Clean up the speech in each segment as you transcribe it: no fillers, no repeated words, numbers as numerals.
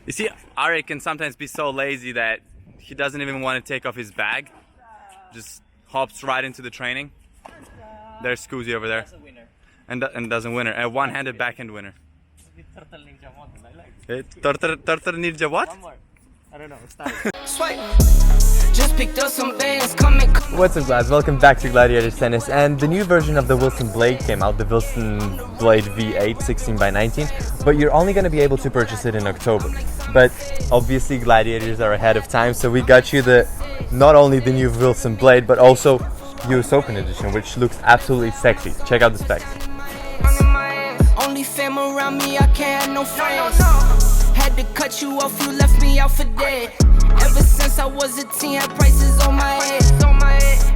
You see, Areg can sometimes be so lazy that he doesn't even want to take off his bag. Just hops right into the training. There's Kuzey over there. And does a winner. A one-handed backhand winner. Turtle Ninja model, I like it. Turtle Ninja what? One more. I don't know, style. Just picked up some bands, coming. What's up guys, welcome back to Gladiators Tennis, and the new version of the Wilson Blade came out, the Wilson Blade V8 16x19, but you're only going to be able to purchase it in October. But obviously Gladiators are ahead of time, so we got you not only the new Wilson Blade, but also US Open edition, which looks absolutely sexy. Check out the specs. Only fam around me, I can't have no friends. Had to cut you off, you left me out for dead. Ever since I was a teen, had prices on my head.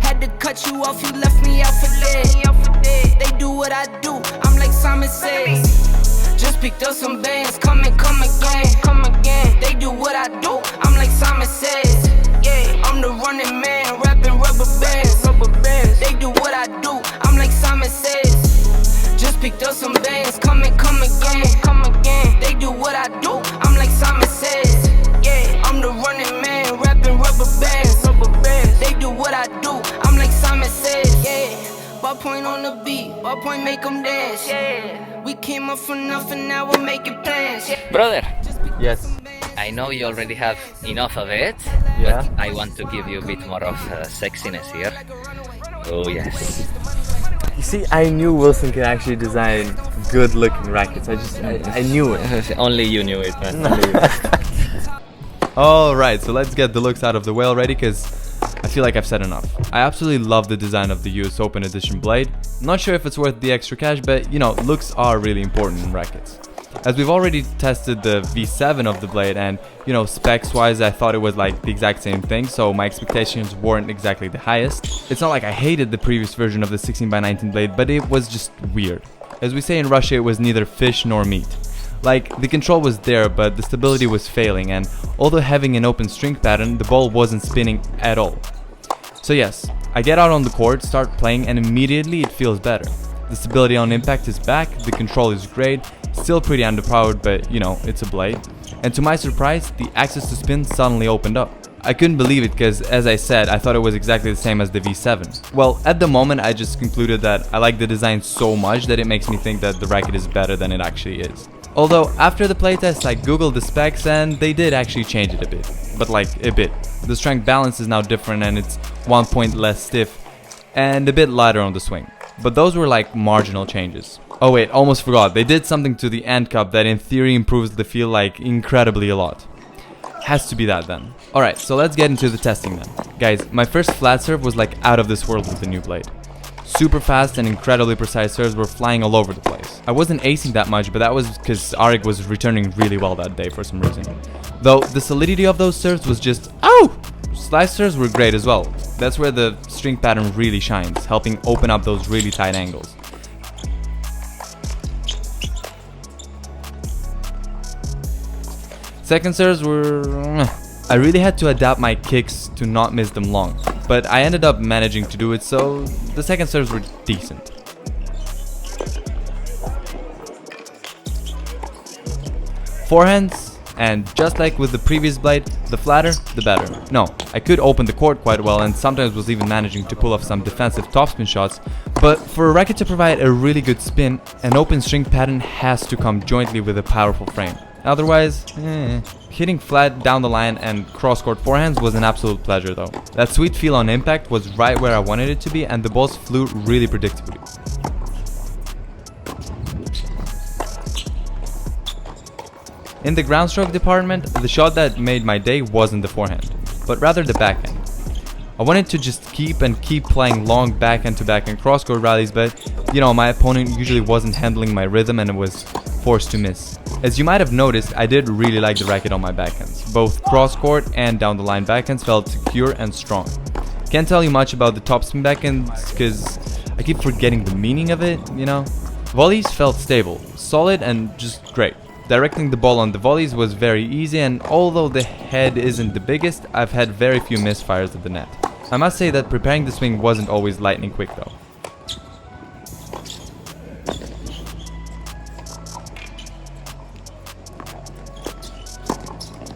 Had to cut you off, you left me out for dead. They do what I do, I'm like Simon says. Just picked up some bands, come again. They do what I do, I'm like Simon says. Yeah, I'm the running man, rapping rubber bands. They do what I do, I'm like Simon says. Just picked up some bands, come again. They do what I do, I'm like Simon says. Yeah, I'm the running man, rapping rubber bands. They do what I do, I'm like Simon says. Yeah, ball point on the beat, ball point make them dance. Yeah, we came up from nothing, now we're making plans. Brother, Yes. I know you already have enough of it, Yeah. but I want to give you a bit more of sexiness here. Oh yes. You see, I knew Wilson can actually design good looking rackets. I knew it. Only you knew it, man. Alright, so let's get the looks out of the way already, because I feel like I've said enough. I absolutely love the design of the US Open Edition blade. Not sure if it's worth the extra cash, but you know, looks are really important in rackets. As we've already tested the V7 of the blade, and you know, specs wise I thought it was like the exact same thing, so my expectations weren't exactly the highest. It's not like I hated the previous version of the 16x19 blade, but it was just weird. As we say in Russia, it was neither fish nor meat. Like, the control was there, but the stability was failing, and although having an open string pattern, the ball wasn't spinning at all. So yes, I get out on the court, start playing, and immediately it feels better. The stability on impact is back, the control is great, still pretty underpowered, but you know, it's a blade. And to my surprise, the access to spin suddenly opened up. I couldn't believe it because, as I said, I thought it was exactly the same as the V7. Well, at the moment I just concluded that I like the design so much that it makes me think that the racket is better than it actually is. Although, after the playtest I googled the specs and they did actually change it a bit. But like, a bit. The strength balance is now different and it's 1 point less stiff and a bit lighter on the swing. But those were like marginal changes. Oh wait, almost forgot, they did something to the AAND cup that in theory improves the feel like incredibly a lot. Has to be that then. Alright, so let's get into the testing then. Guys, my first flat serve was like out of this world with the new blade. Super fast and incredibly precise serves were flying all over the place. I wasn't acing that much, but that was because Areg was returning really well that day for some reason. Though the solidity of those serves was just ow! Slice serves were great as well. That's where the string pattern really shines, helping open up those really tight angles. Second serves were... I really had to adapt my kicks to not miss them long, but I ended up managing to do it, so the second serves were decent. Forehands, and just like with the previous blade, the flatter, the better. No, I could open the court quite well and sometimes was even managing to pull off some defensive topspin shots, but for a racket to provide a really good spin, an open string pattern has to come jointly with a powerful frame. Otherwise, hitting flat down the line and cross-court forehands was an absolute pleasure though. That sweet feel on impact was right where I wanted it to be and the balls flew really predictably. In the ground stroke department, the shot that made my day wasn't the forehand, but rather the backhand. I wanted to just keep playing long backhand to backhand cross-court rallies, but you know, my opponent usually wasn't handling my rhythm and was forced to miss. As you might have noticed, I did really like the racket on my backhands. Both cross-court and down-the-line backhands felt secure and strong. Can't tell you much about the topspin backhands because I keep forgetting the meaning of it, you know. Volleys felt stable, solid and just great. Directing the ball on the volleys was very easy, and although the head isn't the biggest, I've had very few misfires at the net. I must say that preparing the swing wasn't always lightning quick though.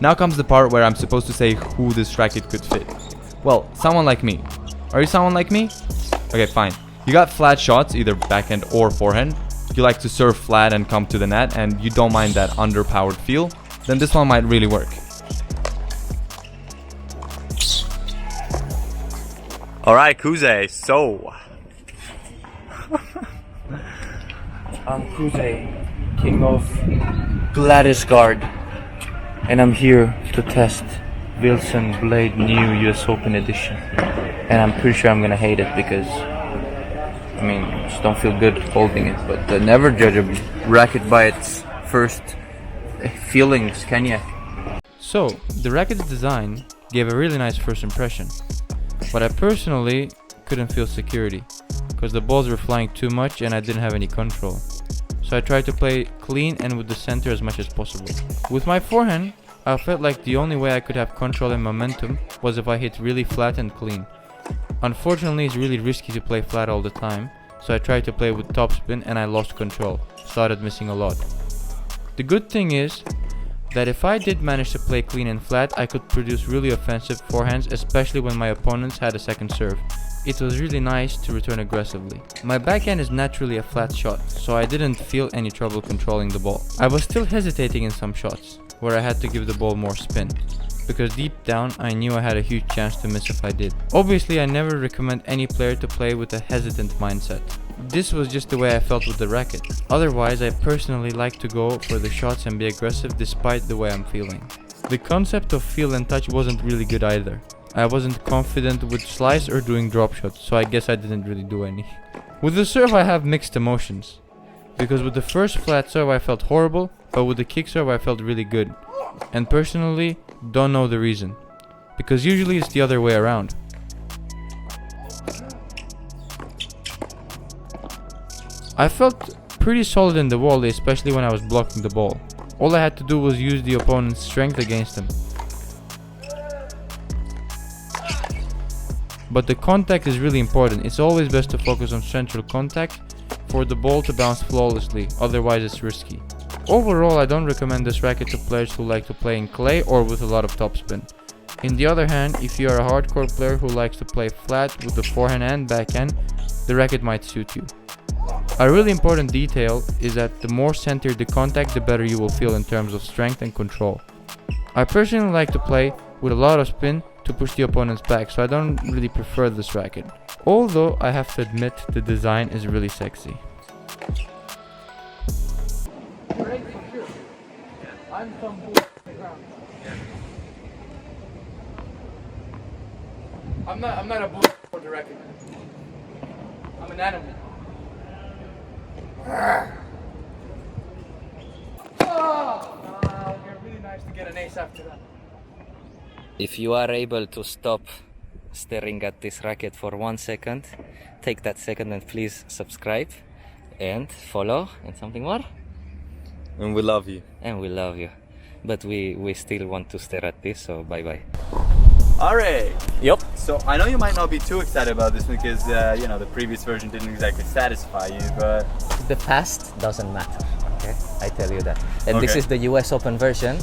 Now comes the part where I'm supposed to say who this racket could fit. Well, someone like me. Are you someone like me? Okay, fine. You got flat shots, either backhand or forehand. You like to serve flat and come to the net, and you don't mind that underpowered feel, then this one might really work. Alright, Kuzey, so... I'm Kuzey, king of Gladiators, and I'm here to test Wilson Blade new US Open edition. And I'm pretty sure I'm gonna hate it because, I mean, I just don't feel good holding it. But never judge a racket by its first feelings, can ya? So, the racket's design gave a really nice first impression, but I personally couldn't feel security, because the balls were flying too much and I didn't have any control. So I tried to play clean and with the center as much as possible. With my forehand, I felt like the only way I could have control and momentum was if I hit really flat and clean. Unfortunately, it's really risky to play flat all the time, so I tried to play with topspin and I lost control, started missing a lot. The good thing is that if I did manage to play clean and flat, I could produce really offensive forehands, especially when my opponents had a second serve. It was really nice to return aggressively. My backhand is naturally a flat shot, so I didn't feel any trouble controlling the ball. I was still hesitating in some shots, where I had to give the ball more spin, because deep down I knew I had a huge chance to miss if I did. Obviously, I never recommend any player to play with a hesitant mindset. This was just the way I felt with the racket. Otherwise, I personally like to go for the shots and be aggressive despite the way I'm feeling. The concept of feel and touch wasn't really good either. I wasn't confident with slice or doing drop shots, so I guess I didn't really do any. With the serve I have mixed emotions, because with the first flat serve I felt horrible, but with the kick serve I felt really good. And personally, don't know the reason, because usually it's the other way around. I felt pretty solid in the volley, especially when I was blocking the ball. All I had to do was use the opponent's strength against him. But the contact is really important. It's always best to focus on central contact for the ball to bounce flawlessly, otherwise it's risky. Overall, I don't recommend this racket to players who like to play in clay or with a lot of topspin. In the other hand, if you are a hardcore player who likes to play flat with the forehand and backhand, the racket might suit you. A really important detail is that the more centered the contact, the better you will feel in terms of strength and control. I personally like to play with a lot of spin to push the opponent's back, so I don't really prefer this racket. Although I have to admit the design is really sexy. I'm not a bull for the racket. I'm an animal. Okay, really nice to get an ace after that. If you are able to stop staring at this racket for 1 second, take that second and please subscribe and follow and something more. And we love you. And we love you. But we still want to stare at this, so bye bye. Areg! Yep. So I know you might not be too excited about this because, the previous version didn't exactly satisfy you, but... The past doesn't matter, okay? I tell you that. And this Okay. is the US Open version.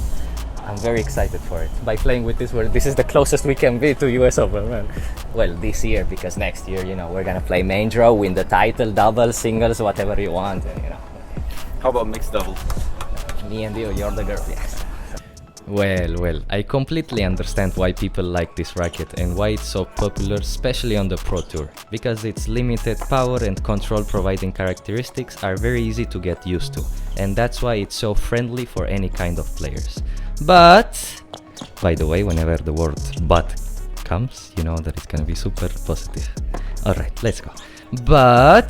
I'm very excited for it. By playing with this, this is the closest we can be to US Open, man. Well, this year, because next year, we're gonna play main draw, win the title, doubles, singles, whatever you want, and, How about mixed doubles? me and you're the girl, yes. Well, I completely understand why people like this racket and why it's so popular, especially on the Pro Tour, because its limited power and control providing characteristics are very easy to get used to, and that's why it's so friendly for any kind of players. But, by the way, whenever the word but comes, you know that it's gonna be super positive. Alright, let's go. But,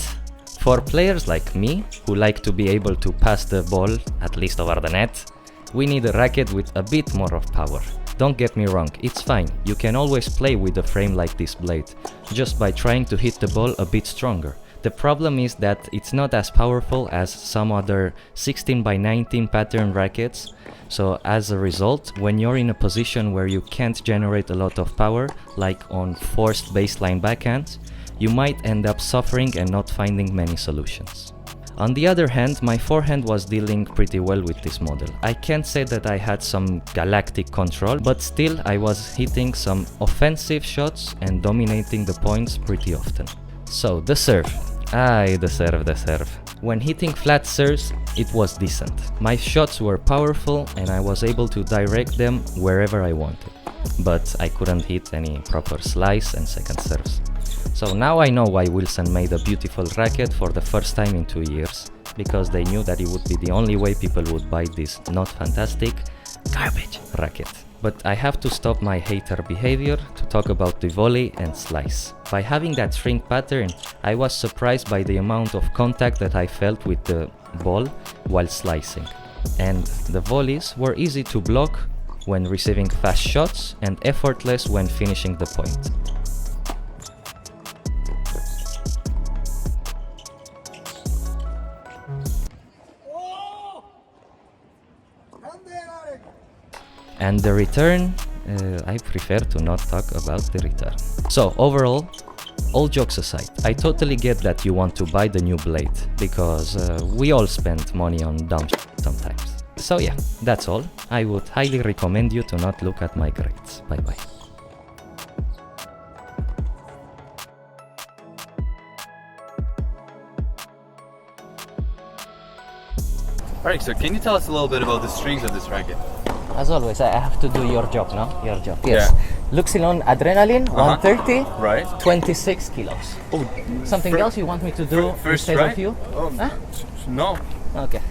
for players like me, who like to be able to pass the ball, at least over the net, we need a racket with a bit more of power. Don't get me wrong, it's fine, you can always play with a frame like this blade, just by trying to hit the ball a bit stronger. The problem is that it's not as powerful as some other 16x19 pattern rackets, so as a result, when you're in a position where you can't generate a lot of power, like on forced baseline backhands, you might end up suffering and not finding many solutions. On the other hand, my forehand was dealing pretty well with this model. I can't say that I had some galactic control, but still I was hitting some offensive shots and dominating the points pretty often. So, the serve. The serve. When hitting flat serves, it was decent. My shots were powerful and I was able to direct them wherever I wanted. But I couldn't hit any proper slice and second serves. So now I know why Wilson made a beautiful racket for the first time in 2 years, because they knew that it would be the only way people would buy this not fantastic, garbage racket. But I have to stop my hater behavior to talk about the volley and slice. By having that shrink pattern, I was surprised by the amount of contact that I felt with the ball while slicing. And the volleys were easy to block when receiving fast shots and effortless when finishing the point. And the return, I prefer to not talk about the return. So overall, all jokes aside, I totally get that you want to buy the new blade, because we all spend money on dumb shit sometimes. So yeah, that's all. I would highly recommend you to not look at my grades. Bye bye. Alright, so can you tell us a little bit about the strings of this racket? As always, I have to do your job, no? Your job. Yes. Yeah. Luxilon Adrenaline, 130. Right. 26 kilos. Oh, Something else you want me to do first instead try? of you? Huh? No. Okay.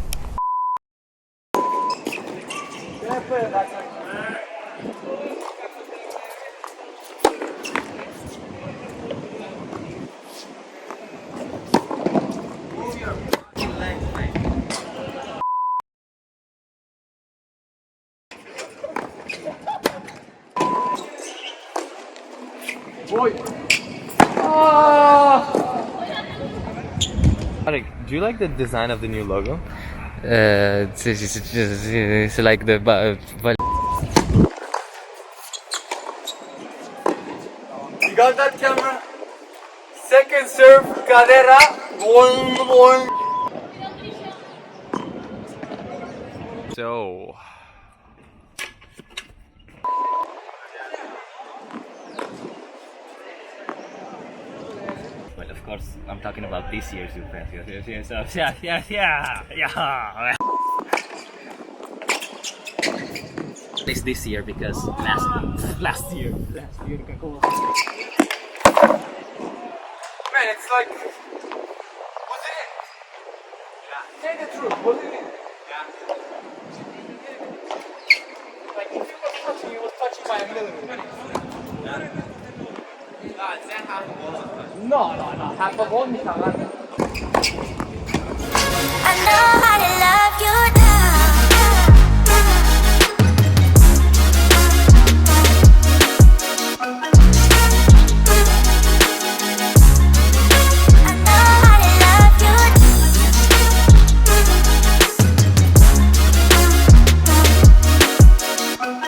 Areg, do you like the design of the new logo? It's like the You got that, camera? Second serve, cadera. So. Well, of course, I'm talking about this year's event. Yeah. This year because last year. Man, it's like. Was it in? Yeah. Say the truth, was it in? Yeah. Like, if he was touching, he was touching by a millimeter. No, half a ball, mi cagando. I know how to